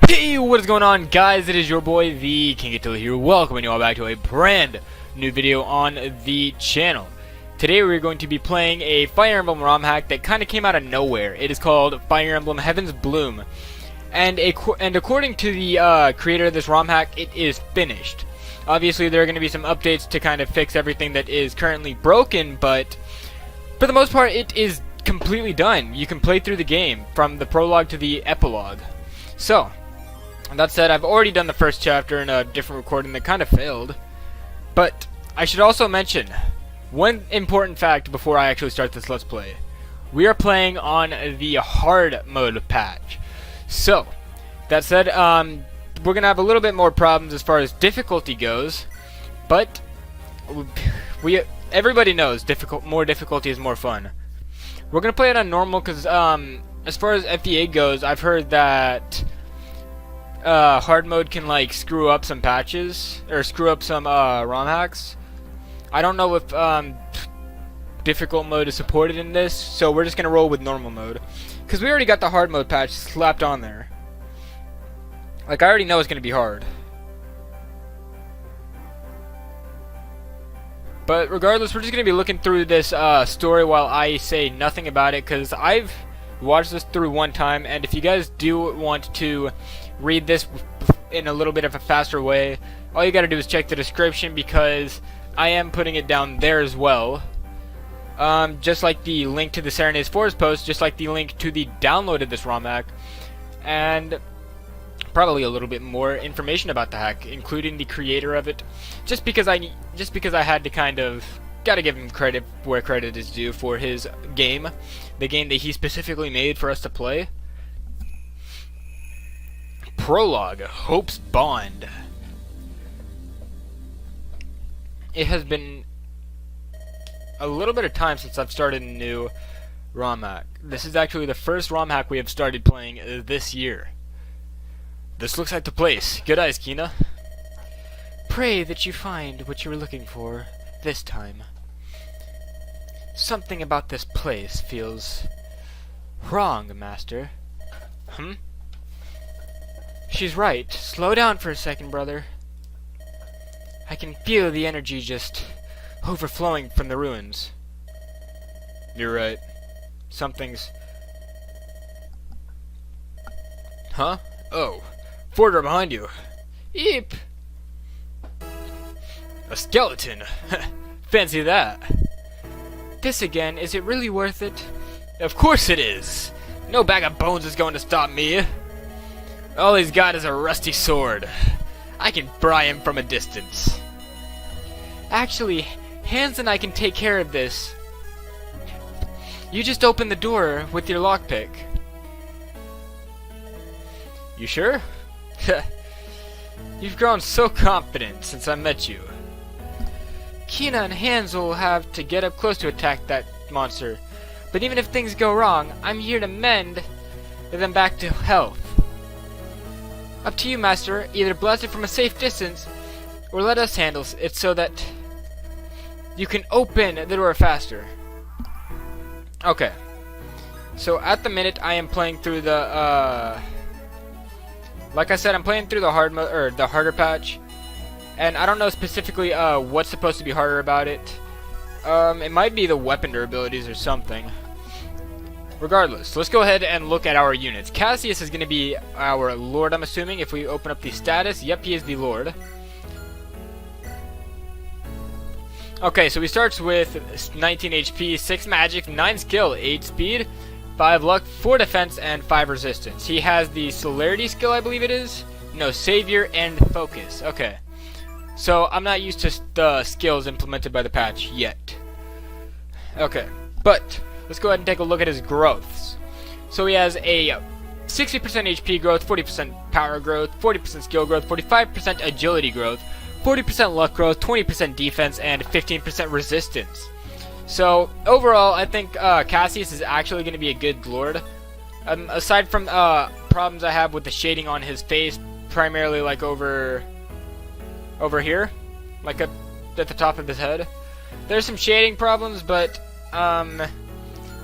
Hey, what is going on, guys? It is your boy, the King here, welcoming you all back to a brand new video on the channel. Today we're going to be playing a Fire Emblem ROM hack that kind of came out of nowhere. It is called Fire Emblem Heaven's Bloom, and according to the creator of this ROM hack, it is finished. Obviously, there are going to be some updates to kind of fix everything that is currently broken, but for the most part, it is completely done. You can play through the game from the prologue to the epilogue. So, that said, I've already done the first chapter in a different recording that kind of failed. But I should also mention one important fact before I actually start this Let's Play. We are playing on the hard mode patch. So, that said, we're going to have a little bit more problems as far as difficulty goes. But everybody knows more difficulty is more fun. We're going to play it on normal because as far as FEA goes, I've heard that hard mode can like screw up some patches or screw up some ROM hacks. I don't know if difficult mode is supported in this, so we're just gonna roll with normal mode because we already got the hard mode patch slapped on there. Like, I already know it's gonna be hard. But regardless, we're just gonna be looking through this story while I say nothing about it, because I've watched this through one time, and if you guys do want to read this in a little bit of a faster way, all you gotta do is check the description, because I am putting it down there as well. Just like the link to the Serenades Forest post, just like the link to the download of this ROM hack, and probably a little bit more information about the hack, including the creator of it. Just because I had to kind of gotta give him credit where credit is due for his game, the game that he specifically made for us to play. Prologue, Hope's Bond. It has been a little bit of time since I've started a new ROM hack. This is actually the first ROM hack we have started playing this year. This looks like the place. Good eyes, Kina. Pray that you find what you were looking for this time. Something about this place feels wrong, Master. She's right. Slow down for a second, brother. I can feel the energy just overflowing from the ruins. You're right. Something's... Huh? Oh. Fordra behind you. Eep! A skeleton! Fancy that. This again, is it really worth it? Of course it is! No bag of bones is going to stop me. All he's got is a rusty sword. I can pry him from a distance. Actually, Hans and I can take care of this. You just open the door with your lockpick. You sure? You've grown so confident since I met you. Kina and Hans will have to get up close to attack that monster. But even if things go wrong, I'm here to mend them back to health. Up to you, Master. Either blast it from a safe distance, or let us handle it so that you can open the door faster. Okay. So at the minute, I am playing through the like I said, I'm playing through the hard mode, or the harder patch, and I don't know specifically what's supposed to be harder about it. It might be the weapon durabilities or something. Regardless, let's go ahead and look at our units. Cassius is going to be our Lord, I'm assuming, if we open up the status. Yep, he is the Lord. Okay, so he starts with 19 HP, 6 magic, 9 skill, 8 speed, 5 luck, 4 defense, and 5 resistance. He has the celerity skill, I believe it is. No, savior and focus. Okay. So, I'm not used to the skills implemented by the patch yet. Okay, but let's go ahead and take a look at his growths. So he has a 60% HP growth, 40% power growth, 40% skill growth, 45% agility growth, 40% luck growth, 20% defense, and 15% resistance. So overall, I think Cassius is actually going to be a good Lord. Aside from problems I have with the shading on his face, primarily like over here, like at the top of his head. There's some shading problems, but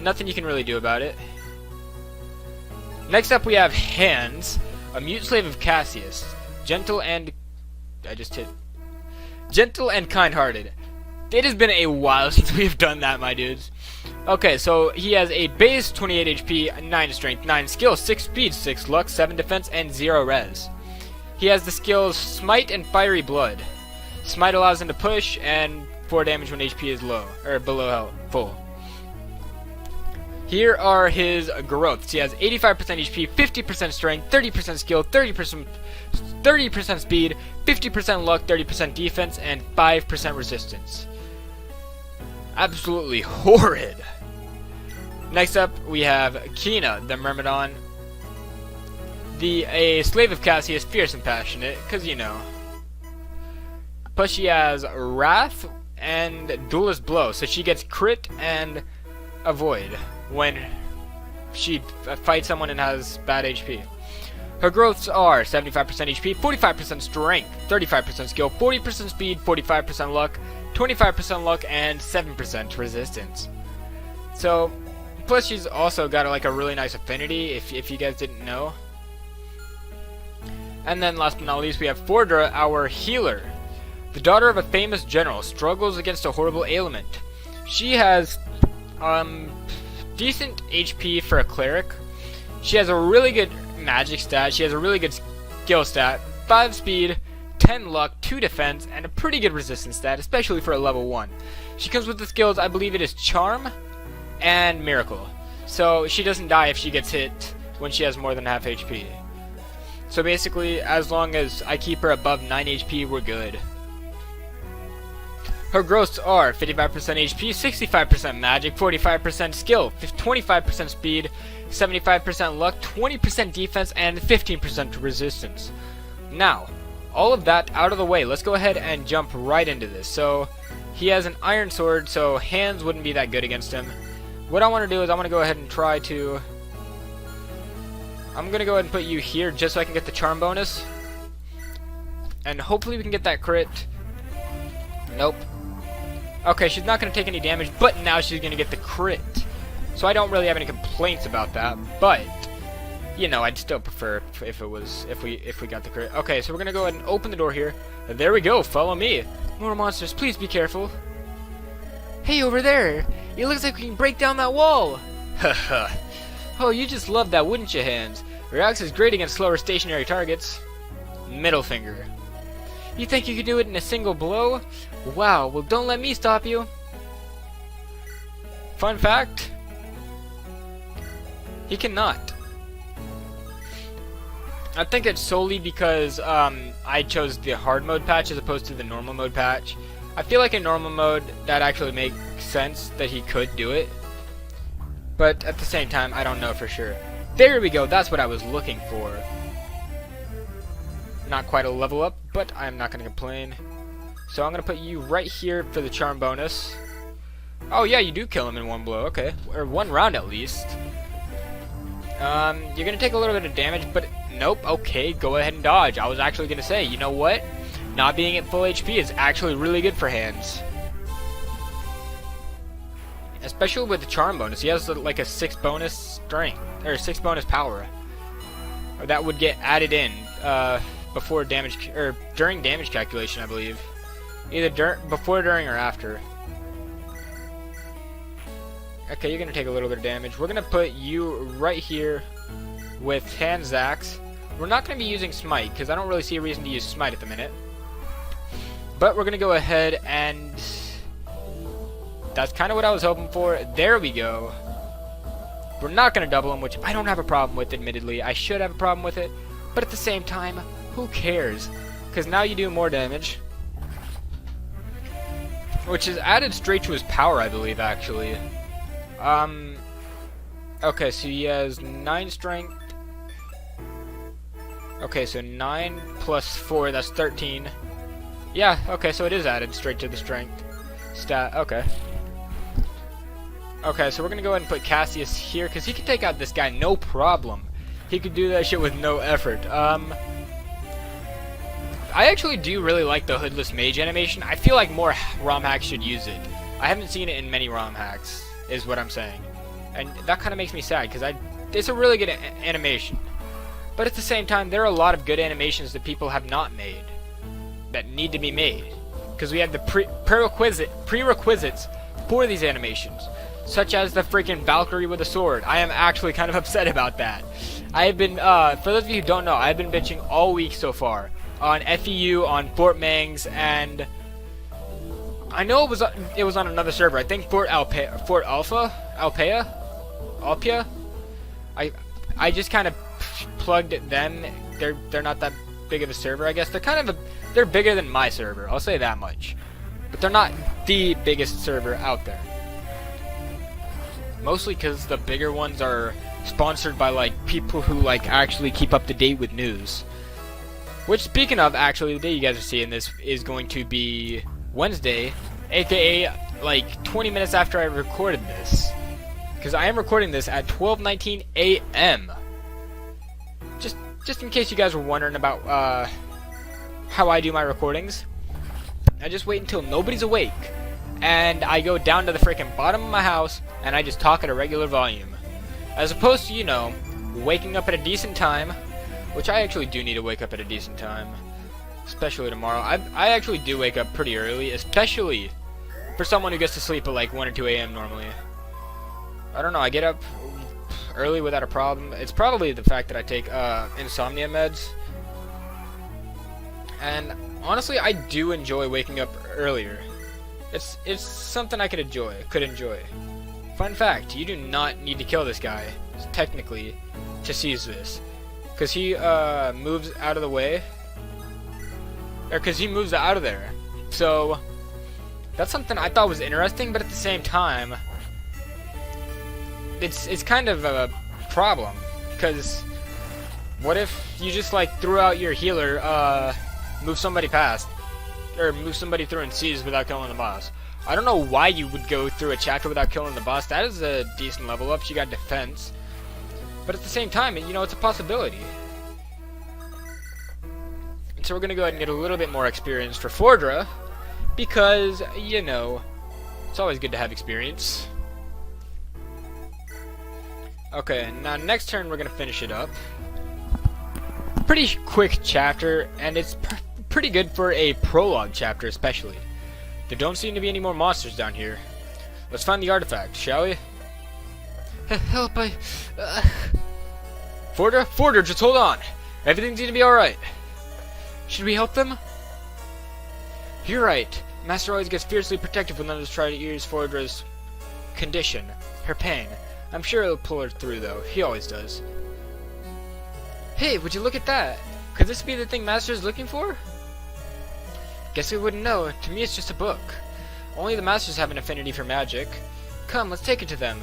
nothing you can really do about it. Next up we have Hans. A mute slave of Cassius. Gentle and... Gentle and kind-hearted. It has been a while since we've done that, my dudes. Okay, so he has a base 28 HP, 9 strength, 9 skill, 6 speed, 6 luck, 7 defense, and 0 res. He has the skills Smite and Fiery Blood. Smite allows him to push, and 4 damage when HP is low, or below health, full. Here are his growths. He has 85% HP, 50% strength, 30% skill, 30% speed, 50% luck, 30% defense, and 5% resistance. Absolutely horrid. Next up, we have Kina, the Myrmidon. A slave of Cassius, fierce and passionate, because you know. Plus she has Wrath and Duelist Blow, so she gets crit and avoid when she fights someone and has bad HP. Her growths are 75% HP, 45% strength, 35% skill, 40% speed, 45% luck, 25% luck, and 7% resistance. So, plus she's also got like a really nice affinity, if you guys didn't know. And then last but not least, we have Fordra, our healer. The daughter of a famous general, struggles against a horrible ailment. She has decent HP for a cleric. She has a really good magic stat. She has a really good skill stat. 5 speed, 10 luck, 2 defense, and a pretty good resistance stat, especially for a level 1. She comes with the skills, I believe it is Charm and Miracle. So she doesn't die if she gets hit when she has more than half HP. So basically, as long as I keep her above 9 HP, we're good. Her growths are 55% HP, 65% magic, 45% skill, 25% speed, 75% luck, 20% defense, and 15% resistance. Now, all of that out of the way, let's go ahead and jump right into this. So, he has an iron sword, so hands wouldn't be that good against him. What I want to do is I want to go ahead and try to... I'm going to go ahead and put you here just so I can get the charm bonus. And hopefully we can get that crit. Nope. Okay, she's not going to take any damage, but now she's going to get the crit. So I don't really have any complaints about that, but you know, I'd still prefer if we got the crit. Okay, so we're going to go ahead and open the door here. There we go. Follow me. More monsters, please be careful. Hey, over there. It looks like we can break down that wall. Haha. Oh, you just love that, wouldn't you, Hands? Your axe is great against slower stationary targets. Middle finger. You think you could do it in a single blow? Wow, well don't let me stop you. Fun fact, he cannot. I think it's solely because I chose the hard mode patch as opposed to the normal mode patch. I feel like in normal mode that actually makes sense that he could do it. But at the same time, I don't know for sure. There we go, that's what I was looking for. Not quite a level up, but I'm not going to complain. So I'm going to put you right here for the charm bonus. Oh yeah, you do kill him in one blow, okay. Or one round at least. You're going to take a little bit of damage, but nope, okay, go ahead and dodge. I was actually going to say, you know what? Not being at full HP is actually really good for Hands. Especially with the charm bonus. He has like a 6 bonus strength, or 6 bonus power. Or that would get added in, before damage, or during damage calculation, I believe. Either before, during, or after. Okay, you're gonna take a little bit of damage. We're gonna put you right here with Hands' axe. We're not gonna be using Smite, because I don't really see a reason to use Smite at the minute. But we're gonna go ahead and... That's kind of what I was hoping for. There we go. We're not gonna double him, which I don't have a problem with, admittedly. I should have a problem with it. But at the same time, who cares? Because now you do more damage. Which is added straight to his power, I believe, actually. Okay, so he has 9 strength. Okay, so 9 plus 4, that's 13. Yeah, okay, so it is added straight to the strength stat. Okay. Okay, so we're gonna go ahead and put Cassius here, because he can take out this guy no problem. He could do that shit with no effort. I actually do really like the Hoodless Mage animation. I feel like more ROM hacks should use it. I haven't seen it in many ROM hacks, is what I'm saying. And that kind of makes me sad, because it's a really good animation. But at the same time, there are a lot of good animations that people have not made that need to be made, because we have the prerequisites for these animations, such as the freaking Valkyrie with a sword. I am actually kind of upset about that. I have been, for those of you who don't know, I've been bitching all week so far on FEU, on Fort Mangs, and I know it was on another server. I think Fort Alpea. I just kind of plugged them. They're not that big of a server, I guess. They're bigger than my server. I'll say that much. But they're not the biggest server out there. Mostly because the bigger ones are sponsored by like people who like actually keep up to date with news. Which, speaking of, actually, the day you guys are seeing this is going to be Wednesday, aka like 20 minutes after I recorded this. Because I am recording this at 12:19 a.m. Just in case you guys were wondering about how I do my recordings, I just wait until nobody's awake, and I go down to the freaking bottom of my house, and I just talk at a regular volume. As opposed to, you know, waking up at a decent time, which I actually do need to wake up at a decent time, especially tomorrow. I actually do wake up pretty early, especially for someone who gets to sleep at like 1 or 2 a.m. normally. I don't know, I get up early without a problem. It's probably the fact that I take insomnia meds. And honestly, I do enjoy waking up earlier. It's something I could enjoy. Fun fact, you do not need to kill this guy, technically, to seize this. Because he moves out of the way. Or because he moves out of there. So, that's something I thought was interesting, but at the same time, it's kind of a problem. Because, what if you just like threw out your healer, move somebody past, or move somebody through and seize without killing the boss? I don't know why you would go through a chapter without killing the boss. That is a decent level up. She got defense. But at the same time, you know, it's a possibility. And so we're going to go ahead and get a little bit more experience for Fordra, because, you know, it's always good to have experience. Okay, now next turn we're going to finish it up. Pretty quick chapter, and it's pretty good for a prologue chapter especially. There don't seem to be any more monsters down here. Let's find the artifact, shall we? Help, Fordra, just hold on. Everything's gonna be alright. Should we help them? You're right. Master always gets fiercely protective when others try to ease Fordra's condition, her pain. I'm sure he'll pull her through, though. He always does. Hey, would you look at that? Could this be the thing Master's looking for? Guess we wouldn't know. To me, it's just a book. Only the Masters have an affinity for magic. Come, let's take it to them.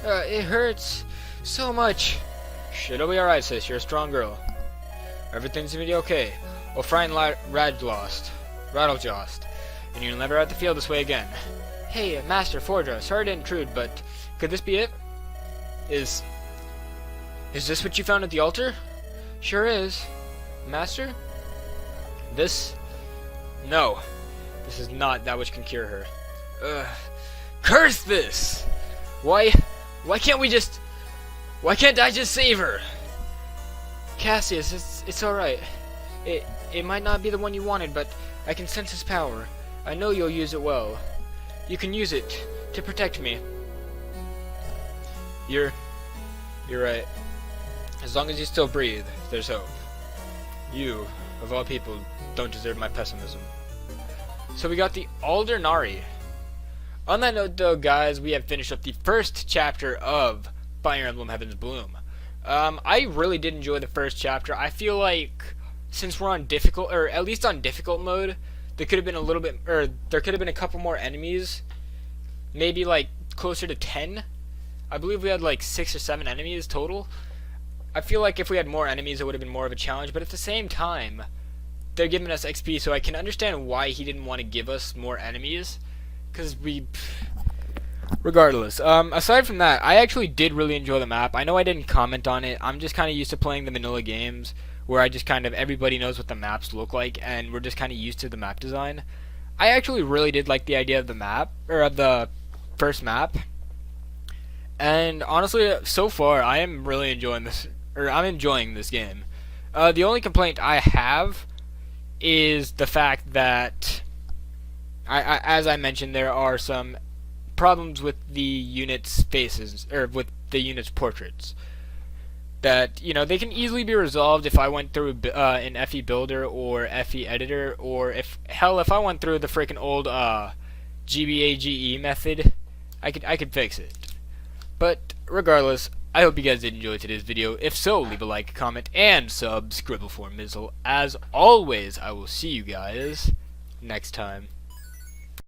It hurts so much. It'll be alright, sis. You're a strong girl. Everything's gonna be okay. We'll find Rattlejost, and you'll never have to feel this way again. Hey, Master Fordra, sorry to intrude, but could this be it? Is this what you found at the altar? Sure is. Master? No. This is not that which can cure her. Curse this! Why can't I just save her? Cassius, it's alright. It might not be the one you wanted, but I can sense his power. I know you'll use it well. You can use it to protect me. You're right. As long as you still breathe, there's hope. You, of all people, don't deserve my pessimism. So we got the Aldernari. On that note, though, guys, we have finished up the first chapter of Fire Emblem Heaven's Bloom. I really did enjoy the first chapter. I feel like since we're on difficult, or at least on difficult mode, there could have been a little bit, or there could have been a couple more enemies. Maybe like closer to 10. I believe we had like 6 or 7 enemies total. I feel like if we had more enemies, it would have been more of a challenge. But at the same time, they're giving us XP, so I can understand why he didn't want to give us more enemies. Because regardless, aside from that, I actually did really enjoy the map. I know I didn't comment on it. I'm just kind of used to playing the vanilla games, where I just kind of, everybody knows what the maps look like, and we're just kind of used to the map design. I actually really did like the idea of the map, or of the first map. And honestly, so far, I am really enjoying or I'm enjoying this game. The only complaint I have is the fact that, as I mentioned, there are some problems with the units' faces, or with the units' portraits. That, they can easily be resolved if I went through an FE Builder or FE Editor, or if I went through the freaking old GBAGE method, I could fix it. But regardless, I hope you guys did enjoy today's video. If so, leave a like, comment, and subscribe for Mizzle. As always, I will see you guys next time.